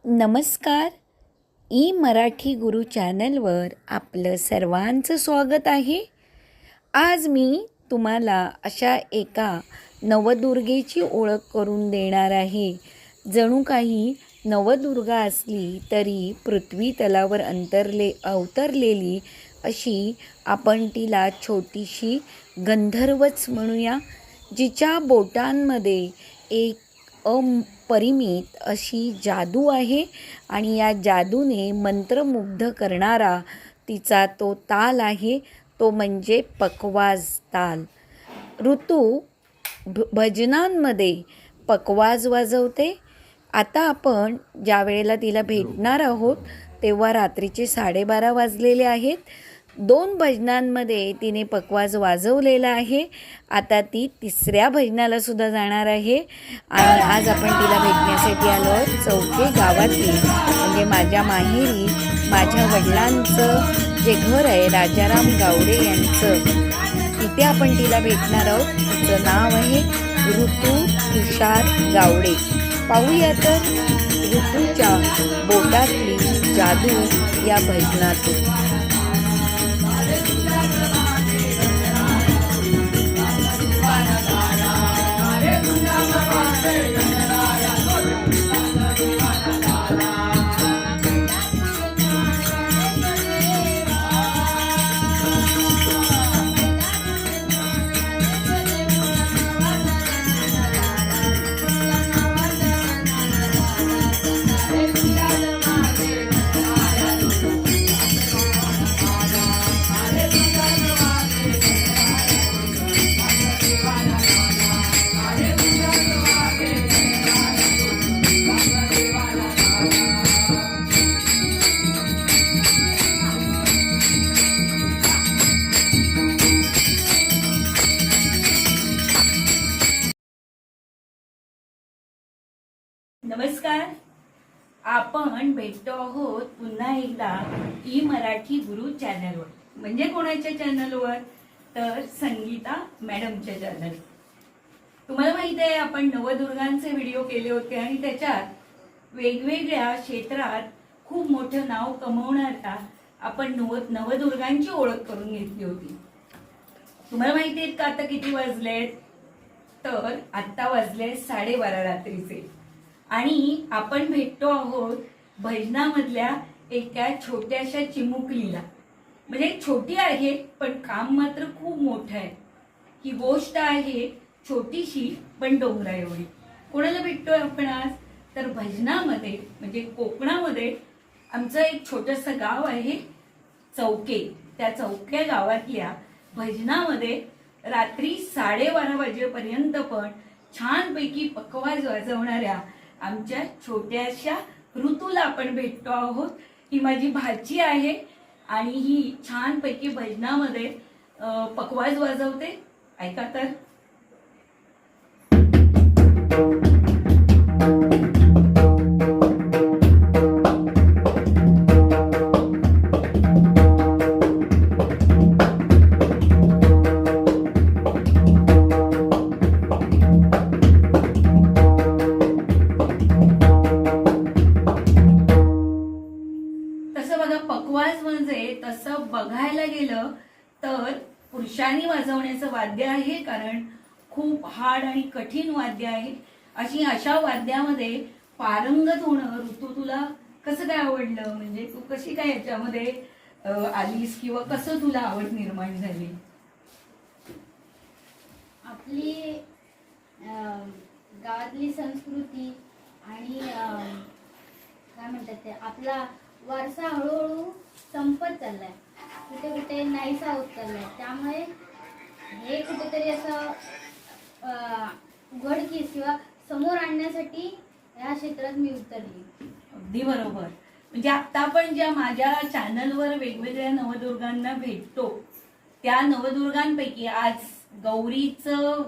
नमस्कार. मराठी गुरु चॅनलवर आपलं सर्वांचं स्वागत आहे. आज मी तुम्हाला अशा एका नवदुर्गेची ओळख करून देणार आहे. जणू काही नवदुर्गा असली तरी पृथ्वी तलावर अवतरलेली अशी आपण तिला छोटीशी गंधर्वच म्हणूया, जिच्या बोटांमध्ये एक अपरिमित अशी जादू आहे आणि या जादूने मंत्रमुग्ध करणारा तिचा तो ताल आहे, तो म्हणजे पखवाज ताल. ऋतू भजनांमध्ये पखवाज वाजवते. आता आपण ज्या वेळेला तिला भेटणार आहोत तेव्हा रात्रीचे 12:30 वाजलेले आहेत. 2 भजनांमध्ये तिने पखवाज वाजवलेला आहे. आता ती 3ऱ्या भजनाला सुद्धा जाणार आहे आणि आज आपण तिला भेटण्यासाठी आलो आहोत. चौके गावातली म्हणजे माझ्या माहेरी माझ्या वडिलांचं जे घर आहे राजाराम गावडे यांचं, तिथे आपण तिला भेटणार आहोत. तिचं नाव आहे ऋतू तुषार गावडे. पाहूया तर ऋतूच्या बोटातली जादू या भजनातून. नमस्कार. आपण भेटतो आहोत पुन्हा एकदा मराठी गुरु चॅनलवर. म्हणजे कोणाच्या चॅनलवर? तर संगीता मॅडमच्या चॅनल. तुम्हाला माहिती आहे आपण नवदुर्गांचे व्हिडिओ केले होते आणि त्याच्यात वेगवेगळ्या क्षेत्रात खूप मोठं नाव कमवणाऱ्या आपण नवदुर्गांची ओळख करून घेतली होती. तुम्हाला माहिती आहेत का आता किती वाजलेत? तर आता वाजले 12:30 रात्रीचे आणि आपण भेटतो आहोत भजनामधल्या एका छोट्याशा चिमुकलीला. म्हणजे छोटी आहे पण काम मात्र खूप मोठं आहे. ही गोष्ट आहे छोटीशी पण डोंगरा एवढी. कोणाला भेटतोय आपण आज? तर भजनामध्ये म्हणजे कोकणामध्ये आमचं एक छोटंसं गाव आहे चौके. त्या चौक्या गावातल्या भजनामध्ये रात्री 12:30 वाजेपर्यंत पण छानपैकी पखवाज वाजवणाऱ्या आमच्या छोट्याशा ऋतूला आपण भेटतो आहोत. ही माझी भाची आहे आणि ही छानपैकी भजनामध्ये पखवाज वाजवते. ऐका तर. पखवाज म्हणजे तसं बघायला गेलं तर पुरुषांनी वाजवण्याचं वाद्य आहे, कारण खूप हार्ड आणि कठीण वाद्य आहे. अशा वाद्यामध्ये पारंगत होणं. ऋतू, तुला कसं काय आवडलं? म्हणजे तू कशी काय याच्यामध्ये आलीस किंवा कसं तुला आवड निर्माण झाली? आपली गावातली संस्कृती आणि काय म्हणतात ते आपला वारसा हळूहळू संपत चाललाय, कुठे कुठे नाहीसा होत चाललाय. त्यामुळे हे कुठेतरी असं उघडकीस किंवा समोर आणण्यासाठी या क्षेत्रात मी उतरली. अगदी बरोबर. म्हणजे आता आपण ज्या माझ्या चॅनलवर वेगवेगळ्या नवदुर्गांना भेटतो त्या नवदुर्गांपैकी आज गौरीचं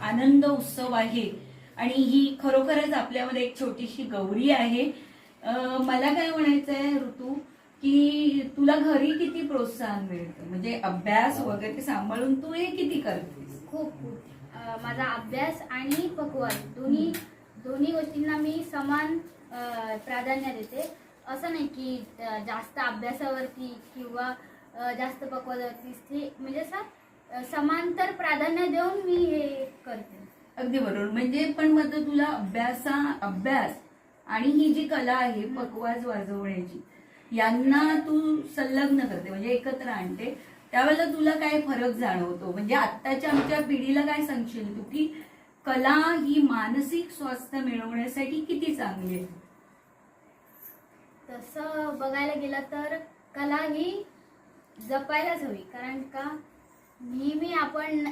आनंद उत्सव आहे आणि ही खरोखरच आपल्यामध्ये एक छोटीशी गौरी आहे. मला काय म्हणायचंय ऋतू, की तुला घरी किती प्रोत्साहन मिळतं? म्हणजे अभ्यास वगैरे सांभाळून तू हे किती करतेस? खूप माझा अभ्यास आणि पखवाज दोन्ही गोष्टींना मी समान प्राधान्य देते. असं नाही की जास्त अभ्यासावरती किंवा जास्त पक्वावरती, म्हणजे असं समांतर प्राधान्य देऊन मी हे करते. अगदी बरोबर. म्हणजे पण मग तुला अभ्यास आणि ही जी कला आहे पकवाज वाजवण्याची, यांना तू संलग्न करते, म्हणजे एकत्र आणते, त्यावेळेला तुला काय फरक जाणवतो? म्हणजे आत्ताच्या आमच्या पिढीला काय सांगशील तू की कला ही मानसिक स्वास्थ्य मिळवण्यासाठी किती चांगली आहे? तसं बघायला गेलं तर कला ही जपायलाच हवी. कारण का नेहमी आपण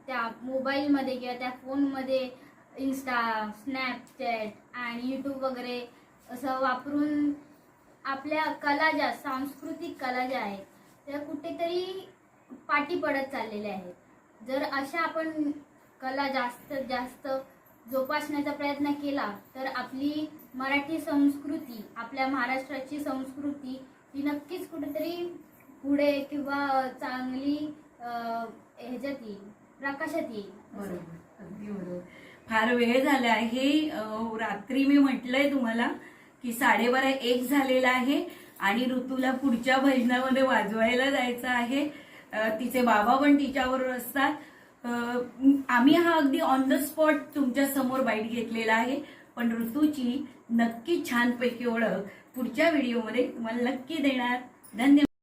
त्या मोबाईलमध्ये किंवा त्या फोनमध्ये इन्स्टा, स्नॅपचॅट आणि यूट्यूब वगैरे असं वापरून आपल्या कला ज्या सांस्कृतिक कला ज्या आहेत त्या कुठेतरी पाठी पडत चाललेल्या आहेत. जर अशा आपण कला जास्तीत जास्त जोपासण्याचा प्रयत्न केला तर आपली मराठी संस्कृती, आपल्या महाराष्ट्राची संस्कृती ही नक्कीच कुठेतरी पुढे किंवा चांगली ह्याच्यात येईल, प्रकाशात येईल. बरोबर, अगदी बरोबर. फार वेळ झाला आहे. रात्री मी म्हटलंय तुम्हाला की 12:30-1 झालेला आहे आणि ऋतूला पुढच्या भजनामध्ये वाजवायला जायचं आहे. तिचे बाबा पण तिच्याबरोबर असतात. आम्ही हा अगदी ऑन द स्पॉट तुमच्या समोर बाईट घेतलेला आहे, पण ऋतूची नक्की छानपैकी ओळख पुढच्या व्हिडिओमध्ये तुम्हाला नक्की देणार. धन्यवाद.